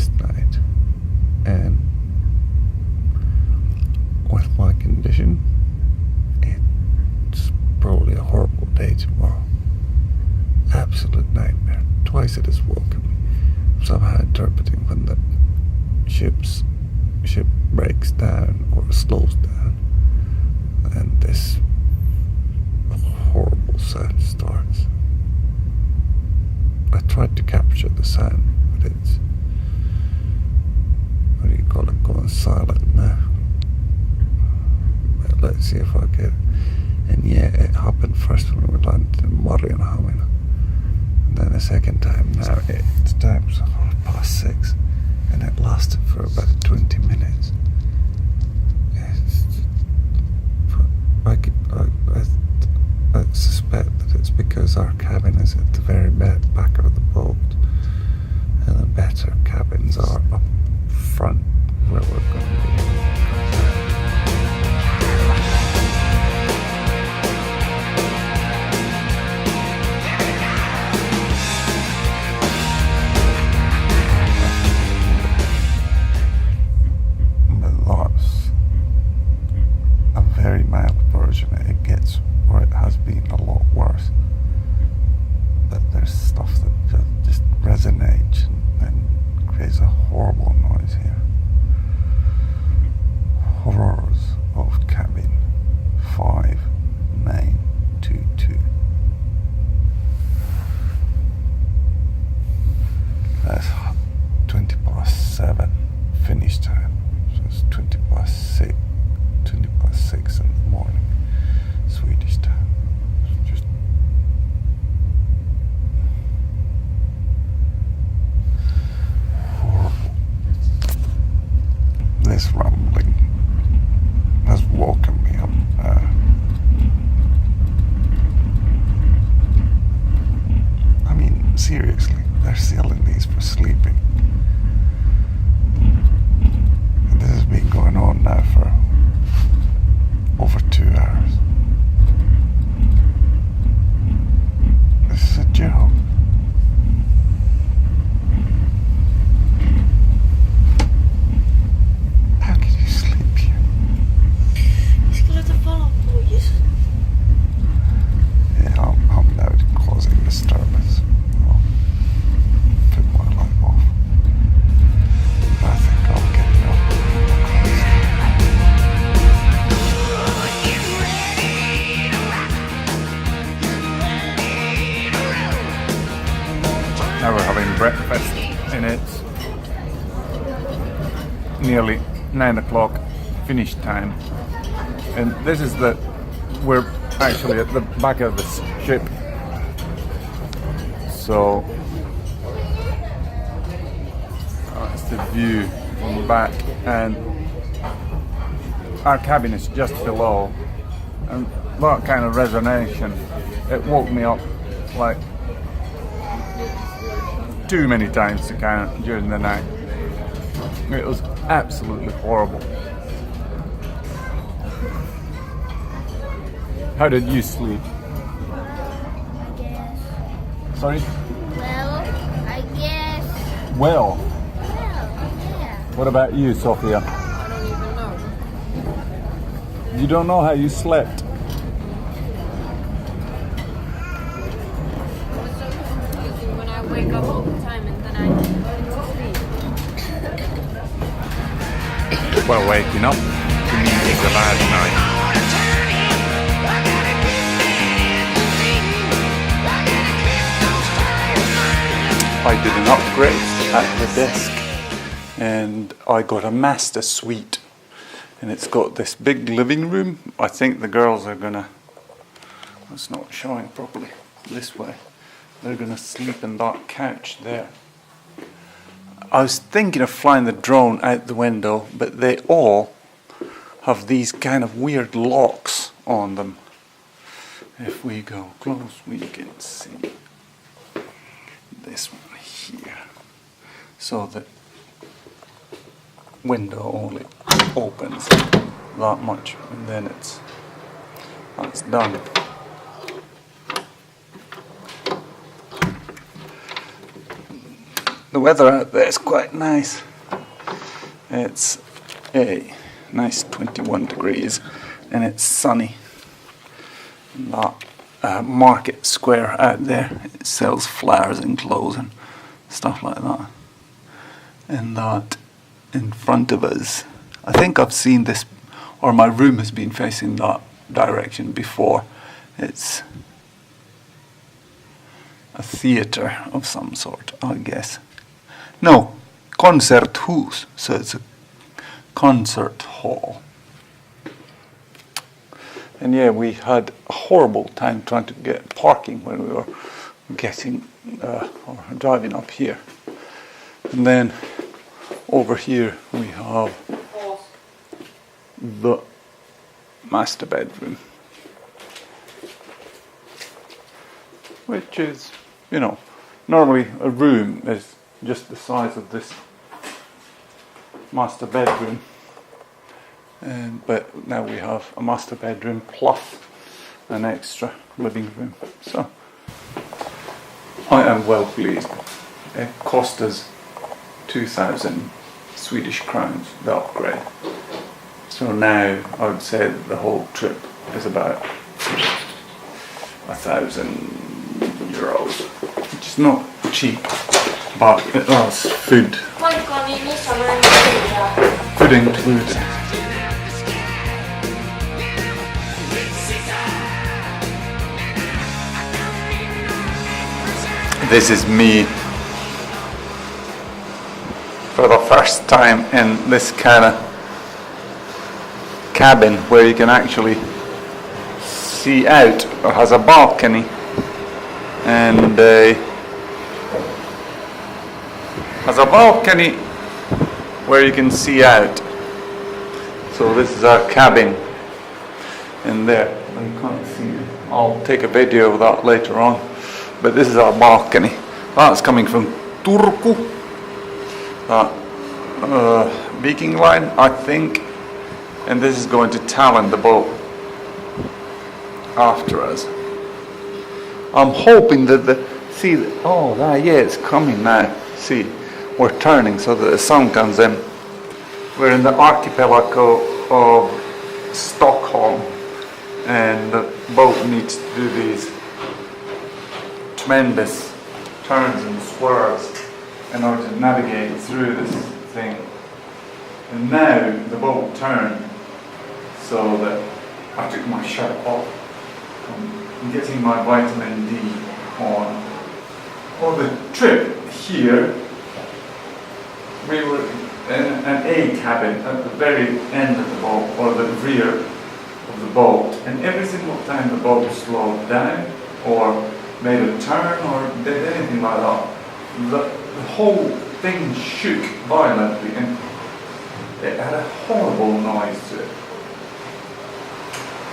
first night, and with my condition, it's probably a horrible day tomorrow. Absolute nightmare. Twice it has woken me, somehow interpreting when the ship breaks down or slows down, and this horrible sound starts. I tried to capture the sound, but it's, what do you call it, going silent now. But let's see if I get it. And yeah, it happened first when we landed in Marienhamn, and then the second time. Now it's time, so 6:30, and it lasted for about 20 minutes. I suspect that it's because our cabin is at the very back of the boat, and the better cabins are up front where we're going to be. Very mild version. It gets, or it has been, a lot worse. But there's stuff that just resonates and creates a horrible noise here. Horrors of cabin 5922. That's 7:20 finish time. So it's 6:20. 6 in the morning, Swedish time. It's just horrible. This rumbling has woken me up. I mean, seriously, they're selling these for sleeping. And this has been going on now for over 2 hours. This is a joke. How can you sleep here? Jag skulle inte falla på just. Yeah, I'm now causing disturbance. I'll put my light off. I think I'll get it up. Now we're having breakfast, and it's nearly 9 o'clock finish time, and this is we're actually at the back of this ship, so that's the view from the back, and our cabin is just below, and that kind of resonation, it woke me up like too many times to count during the night. It was absolutely horrible. How did you sleep? I guess. Sorry? Well, I guess. Well, Yeah. what about you, Sophia? I don't even know. You don't know how you slept? It's so confusing when I wake up all the time and then I go to sleep. Well, waking up to me is a bad night. I did an upgrade at the desk, and I got a master suite, and it's got this big living room. I think the girls are gonna, it's not showing properly this way, they're gonna sleep in that couch there. I was thinking of flying the drone out the window, but they all have these kind of weird locks on them. If we go close, we can see this one here. So the window only opens that much, and then that's done. the weather out there is quite nice. It's a nice 21 degrees and it's sunny. That market square out there, it sells flowers and clothes and stuff like that. And that in front of us, I think I've seen this, or my room has been facing that direction before. It's a theatre of some sort, I guess. No, concerthus, so it's a concert hall. And yeah, we had a horrible time trying to get parking when we were getting or driving up here. And then over here we have the master bedroom, which is, you know, normally a room is just the size of this master bedroom, but now we have a master bedroom plus an extra living room. So I am well pleased. It cost us 2,000 Swedish crowns, the upgrade. So now I would say that the whole trip is about 1,000 euros, which is not cheap, but it has food included. This is me for the first time in this kind of cabin where you can actually see out, or has a balcony and has a balcony where you can see out. So this is our cabin in there. You can't see it. I'll take a video of that later on. But this is our balcony. That's coming from Turku, Viking Line, I think. And this is going to Tallinn, the boat, after us. I'm hoping that it's coming now. See, we're turning so that the sun comes in. We're in the archipelago of Stockholm, and the boat needs to do these tremendous turns and swerves in order to navigate through this thing. And now the boat turned so that I took my shirt off. I'm getting my vitamin D on. On the trip here, we were in an A cabin at the very end of the boat, or the rear of the boat, and every single time the boat slowed down or made a turn or did anything like that, the whole thing shook violently and it had a horrible noise to it.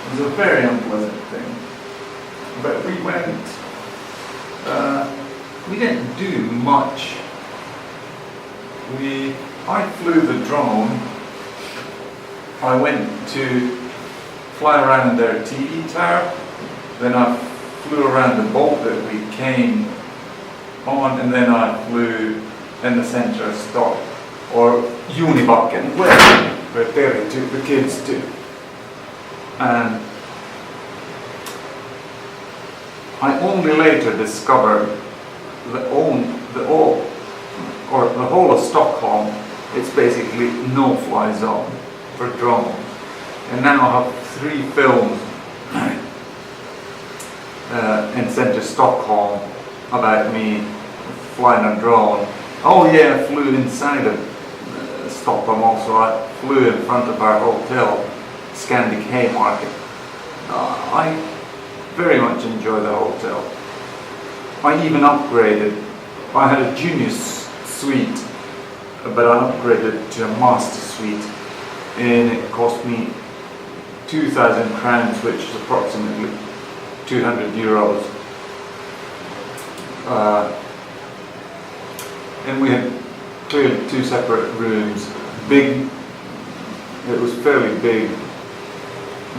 It was a very unpleasant thing. But we went, we didn't do much. I flew the drone. I went to fly around their TV tower, then I flew around the boat that we came on, and then I flew in the center of Stock, or Unibacken, where Terry took the kids to. And I only later discovered the whole of Stockholm, it's basically no-fly zone for drones. And now I have 3 films in centre Stockholm about me flying a drone. Oh yeah, I flew inside of Stockholm also. I flew in front of our hotel, Scandic Haymarket. I very much enjoy the hotel. I even upgraded. I had a junior suite, but I upgraded to a master suite, and it cost me 2,000 crowns, which is approximately 200 euros. And we had clearly 2 separate rooms. Big, it was fairly big.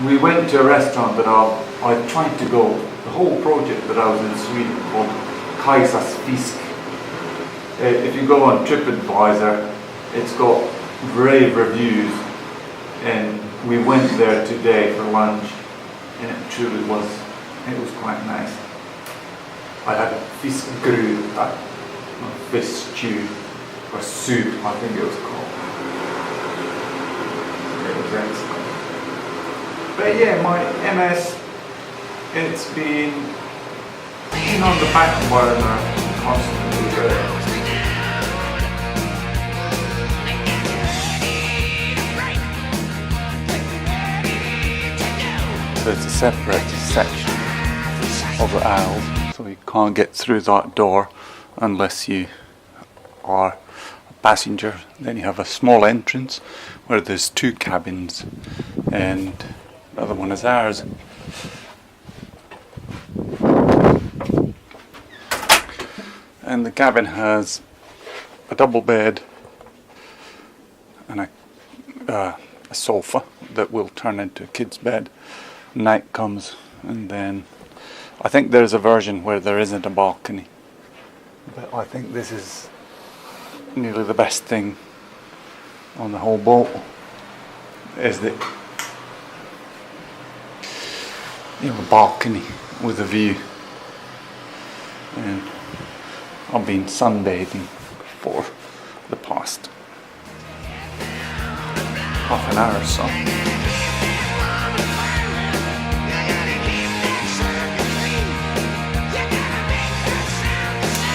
We went to a restaurant that I tried to go, the whole project that I was in Sweden called Kaisas Fisk. If you go on TripAdvisor, it's got rave reviews, and we went there today for lunch, and it truly was, it was quite nice. I had fiskgryta, fish stew, or soup, I think it was called. It was excellent. But yeah, my MS, it's been on the back burner constantly, but there's a separate section of the aisle, so you can't get through that door unless you are a passenger. Then you have a small entrance where there's 2 cabins, and the other one is ours. And the cabin has a double bed and a sofa that will turn into a kid's bed. Night comes, and then I think there's a version where there isn't a balcony, but I think this is nearly the best thing on the whole boat, is that you have a balcony with a view. And I've been sunbathing for the past half an hour or so.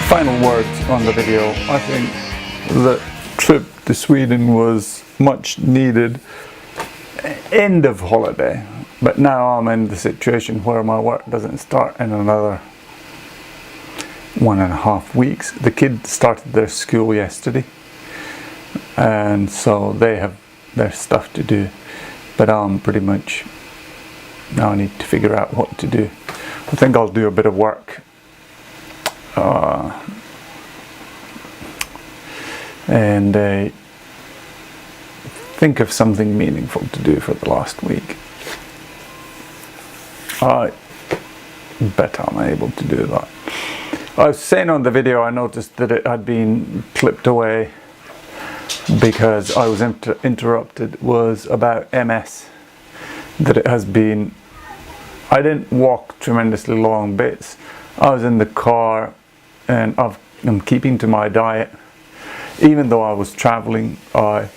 Final words on the video. I think the trip to Sweden was much needed. End of holiday, but now I'm in the situation where my work doesn't start in another 1.5 weeks. The kids started their school yesterday, and so they have their stuff to do, but I'm pretty much, now I need to figure out what to do. I think I'll do a bit of work and think of something meaningful to do for the last week. I bet I'm able to do that. I was saying on the video, I noticed that it had been clipped away because I was interrupted, was about MS. That it has been, I didn't walk tremendously long bits. I was in the car, and I'm keeping to my diet. Even though I was traveling, I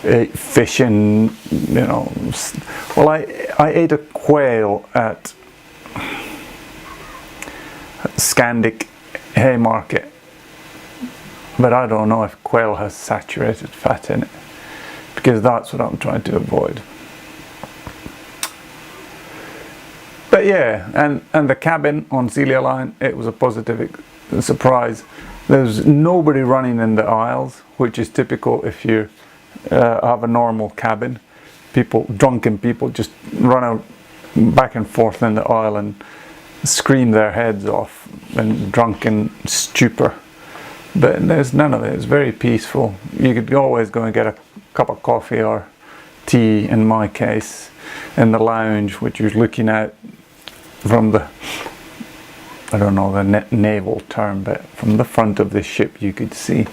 ate fish and, well, I ate a quail at Scandic, Haymarket, but I don't know if quail has saturated fat in it, because that's what I'm trying to avoid. But yeah, and the cabin on Silja Line, it was a positive surprise. There's nobody running in the aisles, which is typical if you have a normal cabin. Drunken people just run out back and forth in the aisle and scream their heads off in drunken stupor. But there's none of it. It's very peaceful. You could always go and get a cup of coffee or tea, in my case, in the lounge, which you're looking out from the, I don't know the naval term, but from the front of the ship you could see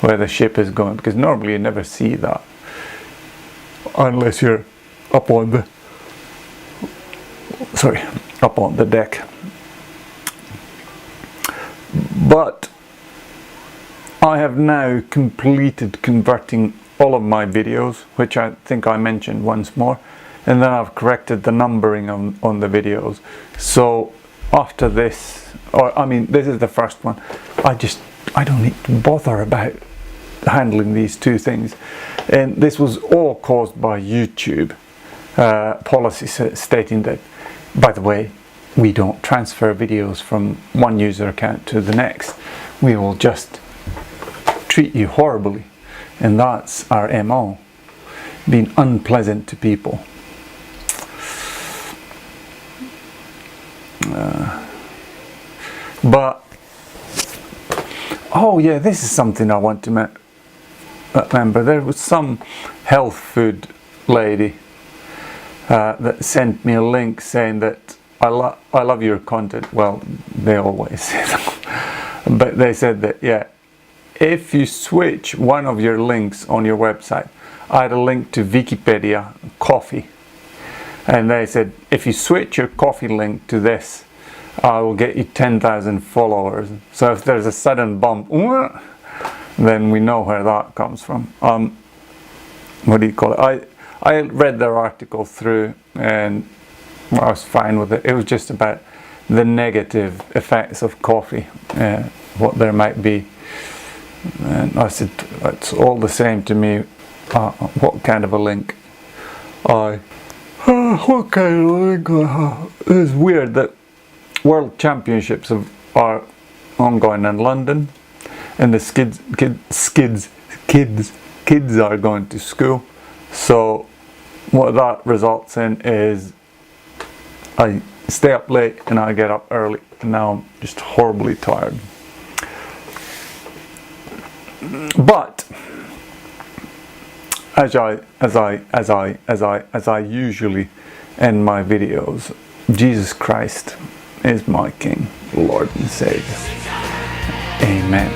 where the ship is going, because normally you never see that unless you're up on the deck. But I have now completed converting all of my videos, which I think I mentioned once more, and then I've corrected the numbering on the videos. So after this, this is the first one, I don't need to bother about handling these 2 things. And this was all caused by YouTube policy stating that, by the way, we don't transfer videos from one user account to the next. We will just treat you horribly. And that's our MO, being unpleasant to people. But oh yeah, this is something I want to remember. There was some health food lady that sent me a link saying that I love your content. Well, they always say that, but they said that, yeah, if you switch one of your links on your website, I had a link to Wikipedia coffee, and they said if you switch your coffee link to this, I will get you 10,000 followers. So if there's a sudden bump, then we know where that comes from. What do you call it? I read their article through and I was fine with it. It was just about the negative effects of coffee, what there might be. And I said, it's all the same to me. What kind of a link? What kind of link? It's weird that World Championships are ongoing in London, and the kids are going to school. So what that results in is I stay up late and I get up early, and now I'm just horribly tired. But as I usually end my videos, Jesus Christ is my King, Lord and Savior. Amen.